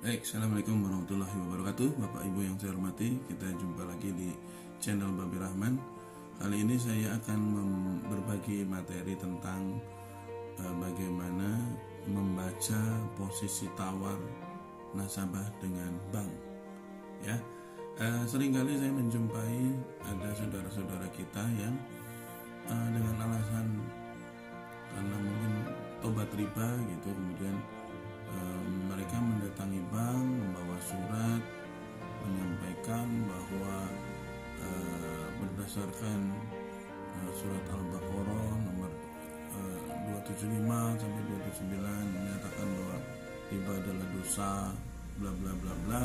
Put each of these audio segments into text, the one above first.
Baik, Assalamualaikum warahmatullahi wabarakatuh. Bapak Ibu yang saya hormati, kita jumpa lagi di channel Babi Rahman. Kali ini saya akan berbagi materi tentang bagaimana membaca posisi tawar nasabah dengan bank. Ya, seringkali saya menjumpai ada saudara-saudara kita yang dengan alasan karena mungkin tobat riba gitu, kemudian mereka mendatangi bank membawa surat menyampaikan bahwa berdasarkan surat Al-Baqarah nomor 275 sampai 279 menyatakan bahwa riba adalah dosa bla bla bla bla.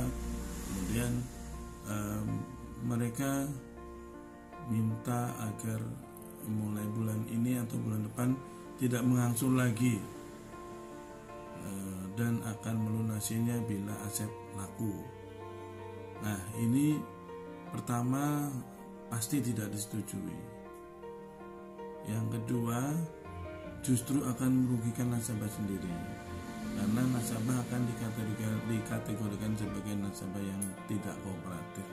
Kemudian mereka minta agar mulai bulan ini atau bulan depan tidak mengangsur lagi dan akan melunasinya bila aset laku. Nah, ini pertama pasti tidak disetujui. Yang kedua, justru akan merugikan nasabah sendiri, karena nasabah akan dikategorikan sebagai nasabah yang tidak kooperatif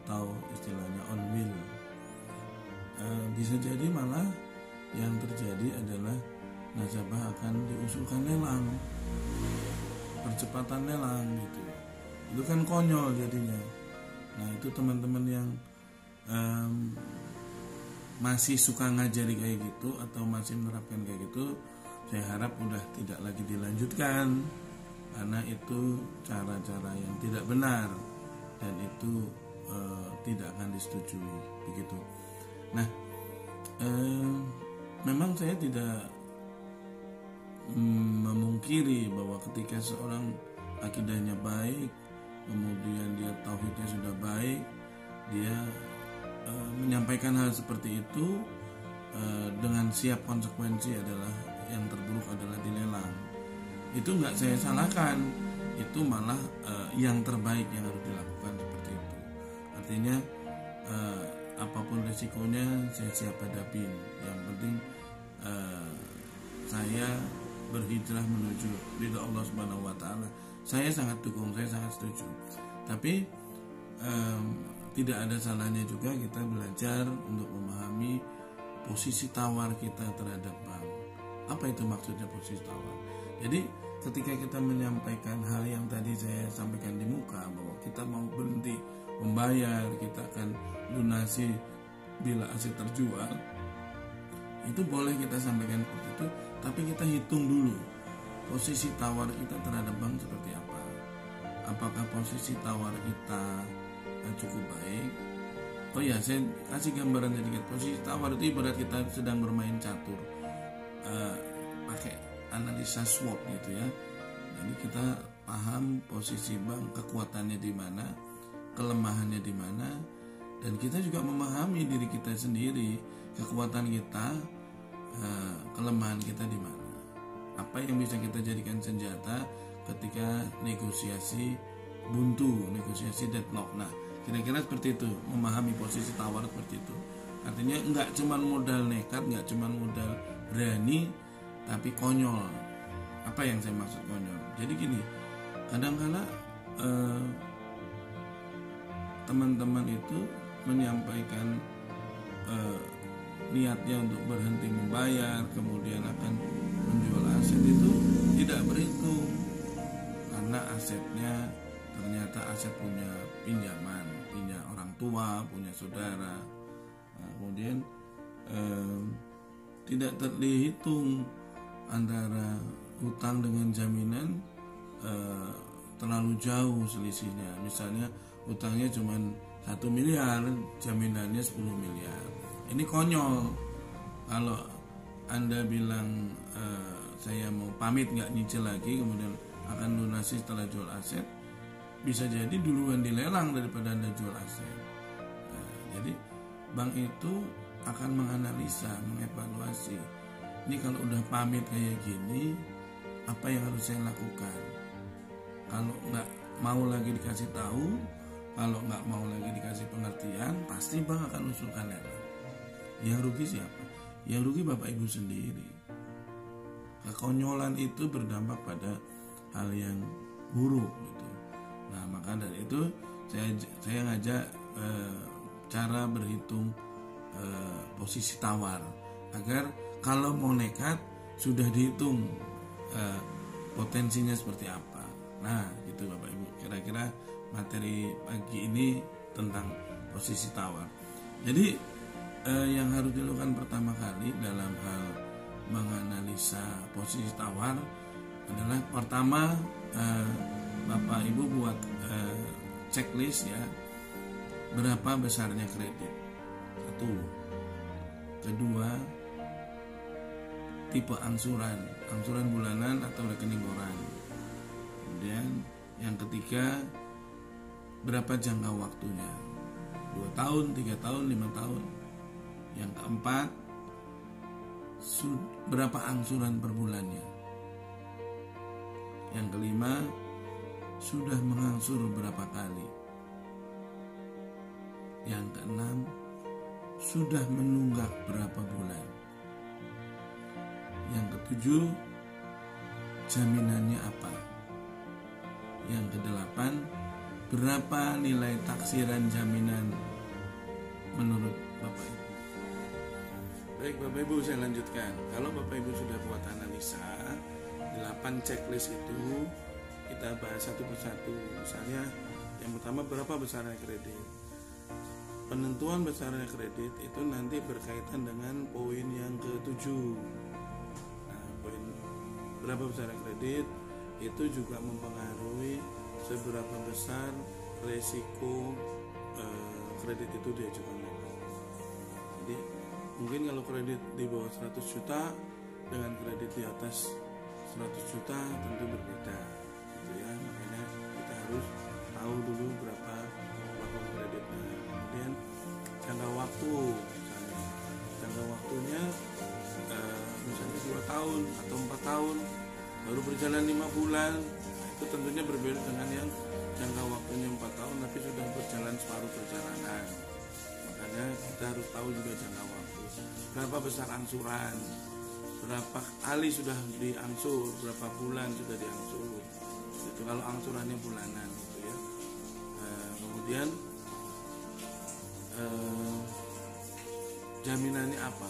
atau istilahnya on will. Bisa jadi malah yang terjadi adalah nasabah akan diusulkan lelang, percepatan lelang gitu. Itu kan konyol jadinya. Nah, itu teman-teman yang masih suka ngajari kayak gitu atau masih menerapkan kayak gitu, saya harap udah tidak lagi dilanjutkan, karena itu cara-cara yang tidak benar dan itu tidak akan disetujui begitu. Nah, memang saya tidak memungkiri bahwa ketika seorang akidahnya baik, kemudian dia tauhidnya sudah baik, dia menyampaikan hal seperti itu dengan siap konsekuensi adalah yang terburuk adalah dilelang. Itu nggak saya salahkan, itu malah yang terbaik yang harus dilakukan seperti itu. Artinya apapun resikonya saya siap hadapin. Yang penting saya berhijrah menuju ridha Allah Subhanahu wa taala. Saya sangat dukung, saya sangat setuju. Tapi tidak ada salahnya juga kita belajar untuk memahami posisi tawar kita terhadap bank. Apa itu maksudnya posisi tawar? Jadi ketika kita menyampaikan hal yang tadi saya sampaikan di muka, bahwa kita mau berhenti membayar, kita akan lunasi bila aset terjual, itu boleh kita sampaikan seperti itu, tapi kita hitung dulu posisi tawar kita terhadap bank seperti apa. Apakah posisi tawar kita cukup baik? Oh ya, saya kasih gambaran sedikit. Posisi tawar itu ibarat kita sedang bermain catur, pakai analisa SWOT gitu ya. Jadi kita paham posisi bank, kekuatannya di mana, kelemahannya di mana, dan kita juga memahami diri kita sendiri, kekuatan kita, kelemahan kita di mana. Apa yang bisa kita jadikan senjata ketika negosiasi buntu, negosiasi deadlock. Nah, kira-kira seperti itu, memahami posisi tawar seperti itu. Artinya nggak cuma modal nekat, nggak cuma modal berani, tapi konyol. Apa yang saya maksud konyol? Jadi gini, kadang-kala teman-teman itu menyampaikan niatnya untuk berhenti membayar, kemudian akan menjual aset, itu tidak berhitung, karena asetnya ternyata aset punya pinjaman, punya orang tua, punya saudara. Nah, kemudian tidak terhitung antara hutang dengan jaminan, terlalu jauh selisihnya. Misalnya hutangnya cuma 1 miliar, jaminannya 10 miliar. Ini konyol. Kalau Anda bilang saya mau pamit nggak nyicil lagi, kemudian akan lunasi setelah jual aset, bisa jadi duluan dilelang daripada Anda jual aset. Nah, jadi bank itu akan menganalisa, mengevaluasi. Ini kalau udah pamit kayak gini, apa yang harus saya lakukan? Kalau nggak mau lagi dikasih tahu, kalau nggak mau lagi dikasih pengertian, pasti bank akan usulkan lelang. Yang rugi siapa? Yang rugi Bapak Ibu sendiri. Kekonyolan itu berdampak pada hal yang buruk gitu. Nah maka dari itu saya ngajak cara berhitung posisi tawar, agar kalau mau nekat sudah dihitung potensinya seperti apa. Nah gitu Bapak Ibu, kira-kira materi pagi ini tentang posisi tawar. Jadi yang harus dilakukan pertama kali dalam hal menganalisa posisi tawar adalah pertama Bapak Ibu buat checklist ya, berapa besarnya kredit. Satu. Kedua, tipe angsuran bulanan atau rekening koran. Kemudian yang ketiga, berapa jangka waktunya, 2 tahun, 3 tahun, 5 tahun. Yang keempat, berapa angsuran per bulannya. Yang kelima, sudah mengangsur berapa kali. Yang keenam, sudah menunggak berapa bulan. Yang ketujuh, jaminannya apa. Yang kedelapan, berapa nilai taksiran jaminan menurut Bapak Ibu. Baik Bapak Ibu, saya lanjutkan. Kalau Bapak Ibu sudah buat analisa 8 checklist itu, kita bahas satu persatu. Misalnya yang pertama, berapa besarnya kredit. Penentuan besarnya kredit itu nanti berkaitan dengan poin yang ke-7. Nah, poin berapa besarnya kredit itu juga mempengaruhi seberapa besar resiko kredit itu diajukan lelang. Jadi mungkin kalau kredit di bawah 100 juta dengan kredit di atas 100 juta tentu berbeda gitu ya. Makanya kita harus tahu dulu berapa platform kreditnya. Kemudian jangka waktu, misalnya jangka waktunya misalnya 2 tahun atau 4 tahun baru berjalan 5 bulan. Itu tentunya berbeda dengan yang jangka waktunya 4 tahun tapi sudah berjalan separuh perjalanan. Makanya kita harus tahu juga jangka waktu. Berapa besar angsuran, berapa kali sudah diangsur, berapa bulan sudah diangsur. Itu kalau angsurannya bulanan gitu ya. Kemudian jaminannya apa?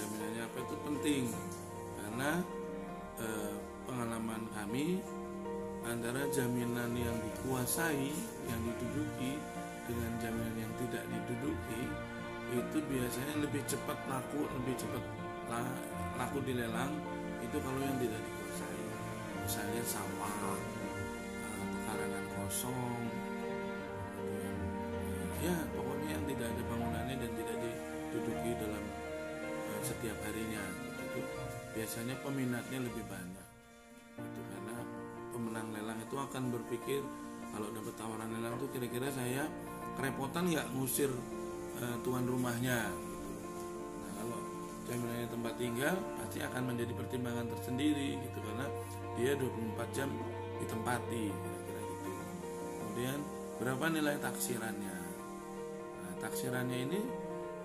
Jaminannya apa itu penting karena pengalaman kami antara jaminan yang dikuasai, yang diduduki dengan jaminan yang tidak diduduki itu biasanya lebih cepat laku, lebih cepat laku di lelang itu kalau yang tidak dikuasai. Misalnya sawah, pekarangan kosong, ya pokoknya yang tidak ada bangunannya dan tidak diduduki dalam setiap harinya. Itu biasanya peminatnya lebih banyak. Itu karena pemenang lelang itu akan berpikir kalau dapat tawaran lelang itu kira-kira saya kerepotan nggak ngusir tuan rumahnya. Nah, kalau jaminannya tempat tinggal pasti akan menjadi pertimbangan tersendiri gitu karena dia 24 jam ditempati kira-kira gitu. Kemudian berapa nilai taksirannya. Nah, taksirannya ini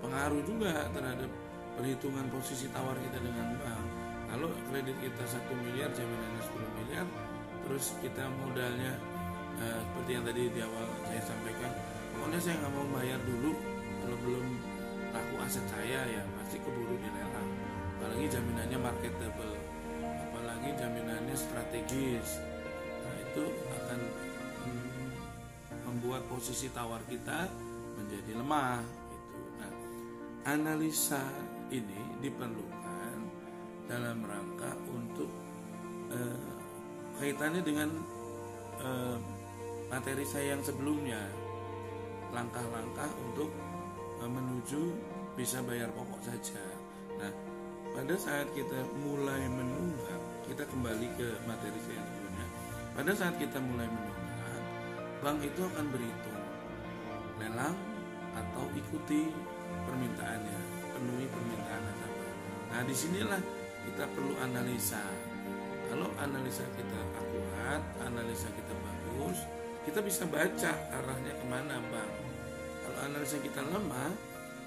pengaruh juga terhadap perhitungan posisi tawar kita dengan bank. Kalau kredit kita 1 miliar, jaminannya 10 miliar, terus kita modalnya seperti yang tadi di awal saya sampaikan, pokoknya saya nggak mau bayar dulu kalau belum laku aset saya, ya pasti keburu dilelang. Apalagi jaminannya marketable, apalagi jaminannya strategis. Nah itu akan membuat posisi tawar kita menjadi lemah. Gitu. Nah, analisa ini diperlukan dalam rangka untuk kaitannya dengan materi saya yang sebelumnya, langkah-langkah untuk menuju bisa bayar pokok saja. Nah, pada saat kita mulai menunggak, kita kembali ke materi saya yang sebelumnya. Pada saat kita mulai menunggak, bank itu akan berhitung lelang atau ikuti permintaannya, penuhi permintaan nasabah. Nah, disinilah kita perlu analisa. Kalau analisa kita akurat, analisa kita bagus, kita bisa baca arahnya kemana bank. Kalau analisa kita lemah,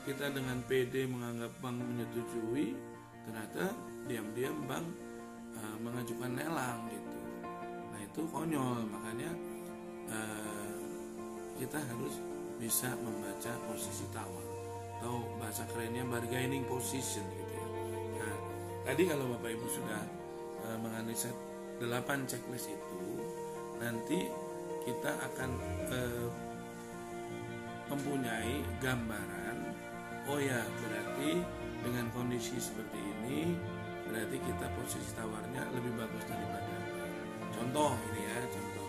kita dengan PD menganggap bank menyetujui, ternyata diam-diam bank mengajukan lelang gitu. Nah itu konyol, makanya kita harus bisa membaca posisi tawar atau bahasa kerennya bargaining position gitu ya. Nah tadi kalau Bapak Ibu sudah menganalisa 8 checklist itu, nanti kita akan mempunyai gambaran, oh ya berarti dengan kondisi seperti ini berarti kita posisi tawarnya lebih bagus daripada apa. Contoh ini ya, contoh.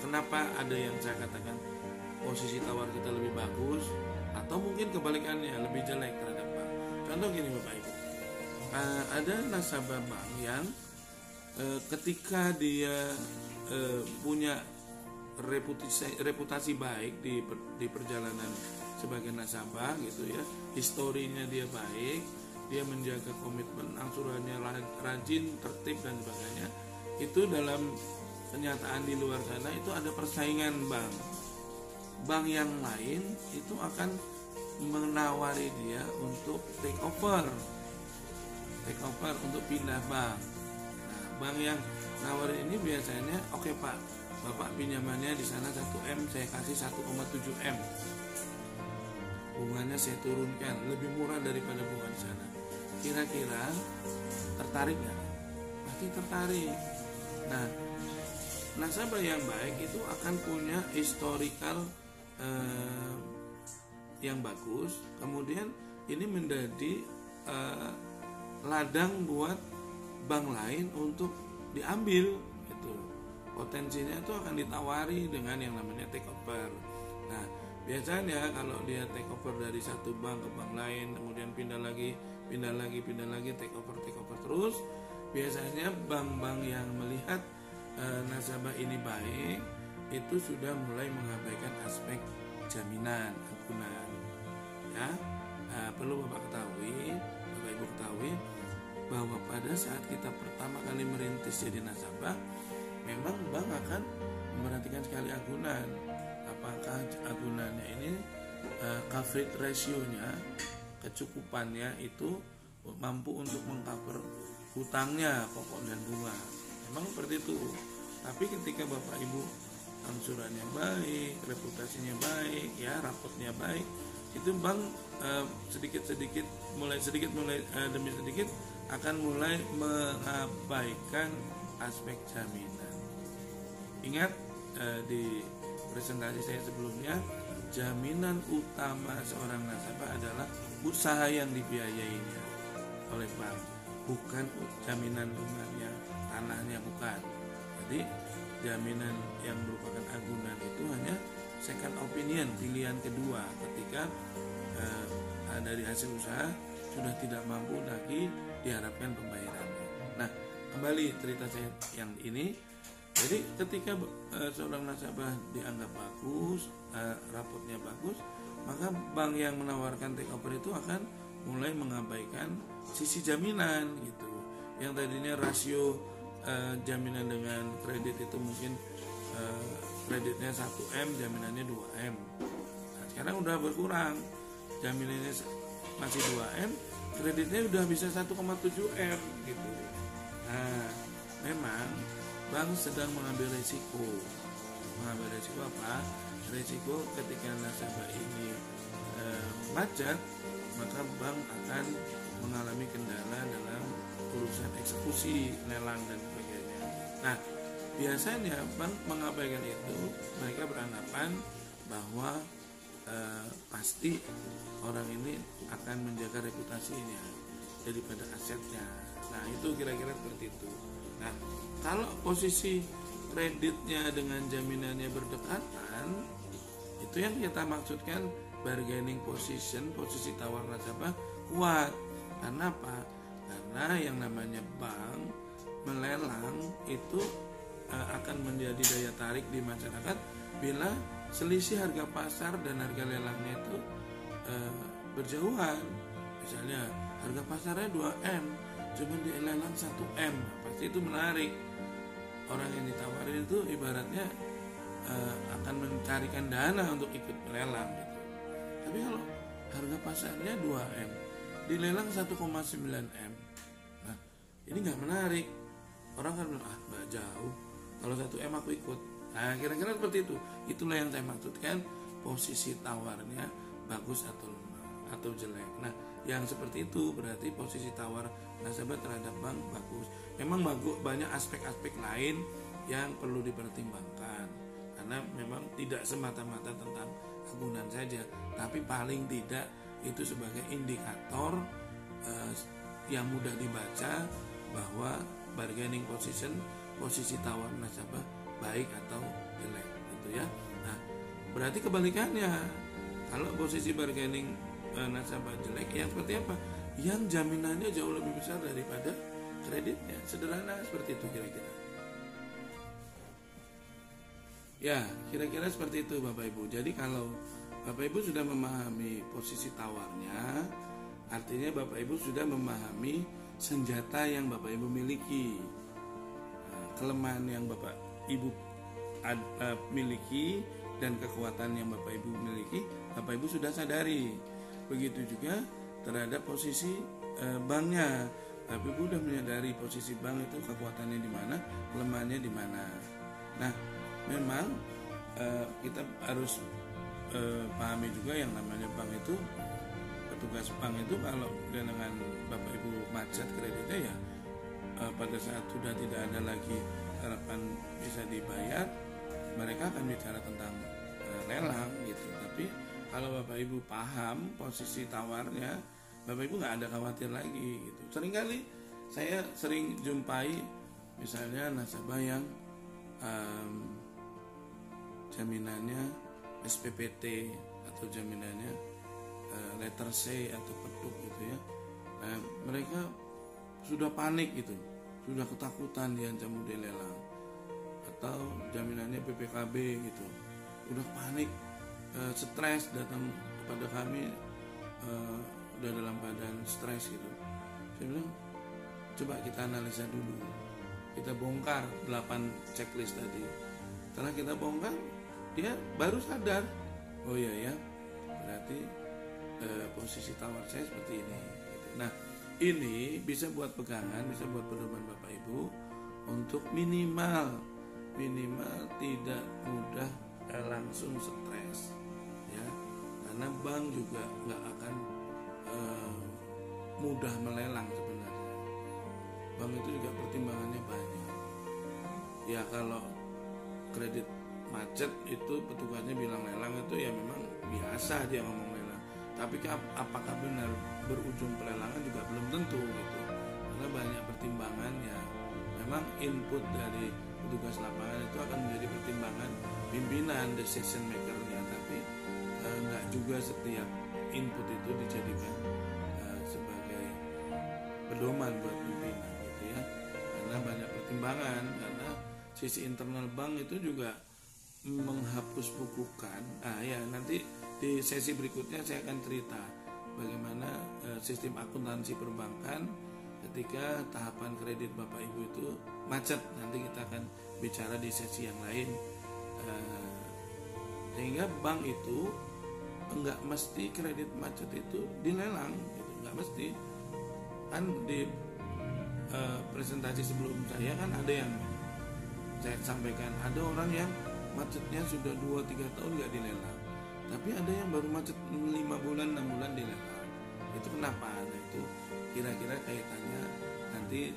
Kenapa ada yang saya katakan posisi tawar kita lebih bagus atau mungkin kebalikannya lebih jelek terhadap bank. Contoh gini Bapak Ibu, ada nasabah bank yang ketika dia punya reputasi baik di perjalanan sebagai nasabah gitu ya, historinya dia baik, dia menjaga komitmen angsurannya rajin, tertib dan sebagainya, itu dalam kenyataan di luar sana itu ada persaingan bank yang lain itu akan menawari dia untuk take over untuk pindah bank. Nah, bank yang nawarin ini biasanya oke Pak, Bapak pinjamannya di sana 1M, saya kasih 1,7 M. Bunganya saya turunkan, lebih murah daripada bunga di sana. Kira-kira tertarik nggak? Pasti tertarik. Nah, nasabah yang baik itu akan punya historical yang bagus. Kemudian ini menjadi ladang buat bank lain untuk diambil gitu. Potensinya itu akan ditawari dengan yang namanya take over. Nah, biasanya kalau dia take over dari satu bank ke bank lain, kemudian pindah lagi take over terus, biasanya bank-bank yang melihat nasabah ini baik itu sudah mulai mengabaikan aspek jaminan agunan. Ya, perlu Bapak Ibu ketahui bahwa pada saat kita pertama kali merintis jadi nasabah, memang bank akan memperhatikan sekali agunan. Apakah agunannya ini coverage ratio-nya, kecukupannya itu mampu untuk mengcover hutangnya, pokok dan bunga. Memang seperti itu. Tapi ketika Bapak Ibu angsurannya baik, reputasinya baik, ya rapotnya baik, itu bank sedikit demi sedikit akan mulai mengabaikan aspek jaminan. Ingat di presentasi saya sebelumnya, jaminan utama seorang nasabah adalah usaha yang dibiayainya oleh bank, bukan jaminan rumahnya, tanahnya, bukan. Jadi jaminan yang merupakan agunan itu hanya second opinion, pilihan kedua ketika dari hasil usaha sudah tidak mampu lagi diharapkan pembayarannya. Nah, kembali cerita saya yang ini. Jadi ketika seorang nasabah dianggap bagus, rapotnya bagus, maka bank yang menawarkan take over itu akan mulai mengabaikan sisi jaminan gitu. Yang tadinya rasio jaminan dengan kredit itu mungkin kreditnya 1M, jaminannya 2M. Nah, sekarang udah berkurang, jaminannya masih 2M, kreditnya udah bisa 1,7M gitu. Nah, memang bank sedang mengambil risiko. Mengambil risiko apa? Risiko ketika nasabah ini macet, maka bank akan mengalami kendala dalam urusan eksekusi, lelang dan sebagainya. Nah, biasanya bank mengabaikan itu, mereka beranggapan bahwa pasti orang ini akan menjaga reputasinya daripada asetnya. Nah, itu kira-kira seperti itu. Nah, kalau posisi kreditnya dengan jaminannya berdekatan, itu yang kita maksudkan bargaining position, posisi tawar nasabah kuat. Karena apa? Karena yang namanya bank melelang itu akan menjadi daya tarik di masyarakat bila selisih harga pasar dan harga lelangnya itu berjauhan. Misalnya harga pasarnya 2M, cuma di lelang 1M, pasti itu menarik. Orang yang ditawarin itu ibaratnya akan mencarikan dana untuk ikut melelang gitu. Tapi kalau harga pasarnya 2M, dilelang 1,9M, nah ini nggak menarik. Orang kan bilang, nggak jauh, kalau 1M aku ikut. Nah, kira-kira seperti itu. Itulah yang saya maksudkan posisi tawarnya bagus atau lemah atau jelek. Nah, yang seperti itu berarti posisi tawar nasabah terhadap bank bagus. Memang banyak aspek-aspek lain yang perlu dipertimbangkan, karena memang tidak semata-mata tentang agunan saja, tapi paling tidak itu sebagai indikator yang mudah dibaca bahwa bargaining position, posisi tawar nasabah baik atau jelek gitu ya. Nah, berarti kebalikannya, kalau posisi bargaining nasabah jelek, yang seperti apa? Yang jaminannya jauh lebih besar daripada kreditnya. Sederhana seperti itu kira-kira. Ya, kira-kira seperti itu Bapak Ibu. Jadi kalau Bapak Ibu sudah memahami posisi tawarnya, artinya Bapak Ibu sudah memahami senjata yang Bapak Ibu miliki. Nah, kelemahan yang Bapak Ibu miliki dan kekuatan yang Bapak Ibu miliki, Bapak Ibu sudah sadari. Begitu juga terhadap posisi banknya. Bapak Ibu sudah menyadari posisi bank itu kekuatannya di mana, kelemahannya di mana. Nah, memang kita harus pahami juga yang namanya bank itu, petugas bank itu kalau dengan Bapak Ibu macet kreditnya ya pada saat sudah tidak ada lagi harapan bisa dibayar, mereka akan bicara tentang lelang gitu. Tapi kalau Bapak Ibu paham posisi tawarnya, Bapak Ibu nggak ada khawatir lagi gitu. Seringkali saya sering jumpai misalnya nasabah yang jaminannya SPPT atau jaminannya letter C atau petuk gitu ya. Nah, mereka sudah panik gitu, sudah ketakutan diancam udah lelang, atau jaminannya PPKB gitu, udah panik, stres, datang kepada kami udah dalam keadaan stres gitu. Saya bilang coba kita analisa dulu, kita bongkar 8 checklist tadi. Setelah kita bongkar, dia baru sadar, oh iya ya, berarti posisi tawar saya seperti ini gitu. Nah, ini bisa buat pegangan, bisa buat pedoman Bapak Ibu untuk minimal tidak mudah langsung stres ya, karena bank juga nggak akan mudah melelang sebenarnya. Bank itu juga pertimbangannya banyak ya. Kalau kredit macet itu petugasnya bilang lelang, itu ya memang biasa dia ngomong lelang, tapi apakah benar berujung pelelangan juga belum tentu gitu, karena banyak pertimbangan ya. Memang input dari petugas lapangan itu akan menjadi pertimbangan pimpinan, decision makernya, tapi nggak juga setiap input itu dijadikan sebagai pedoman buat pimpinan gitu ya, karena banyak pertimbangan. Karena sisi internal bank itu juga menghapus bukukan. Ya nanti di sesi berikutnya saya akan cerita bagaimana sistem akuntansi perbankan ketika tahapan kredit Bapak Ibu itu macet. Nanti kita akan bicara di sesi yang lain. Sehingga bank itu enggak mesti kredit macet itu dilelang gitu, enggak mesti. Kan di presentasi sebelum saya kan ada yang saya sampaikan, ada orang yang macetnya sudah 2-3 tahun nggak dilelang, tapi ada yang baru macet 5 bulan 6 bulan dilelang. Itu kenapa? Nah, itu kira-kira kaitannya nanti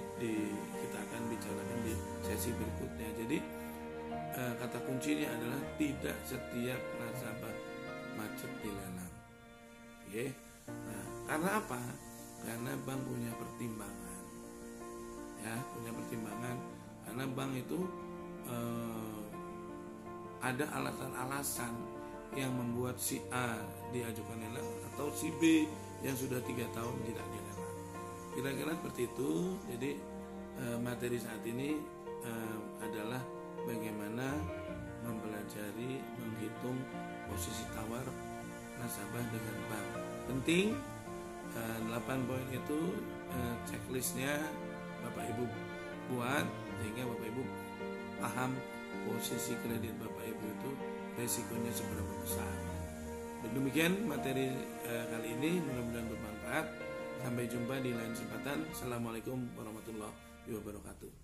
kita akan bicarakan di sesi berikutnya. Jadi kata kuncinya adalah tidak setiap nasabah macet dilelang. Oke. Nah, karena apa? Karena bank punya pertimbangan. Ya, punya pertimbangan. Karena bank itu ada alasan-alasan yang membuat si A diajukan lelang atau si B yang sudah 3 tahun tidak dilelang. Kira-kira seperti itu. Jadi materi saat ini adalah bagaimana mempelajari, menghitung posisi tawar nasabah dengan bank. Penting 8 poin itu checklistnya Bapak Ibu buat, sehingga Bapak Ibu paham posisi kredit Bapak Ibu itu resikonya seberapa besar. Demikian materi kali ini, mudah-mudahan bermanfaat. Sampai jumpa di lain kesempatan. Assalamualaikum warahmatullahi wabarakatuh.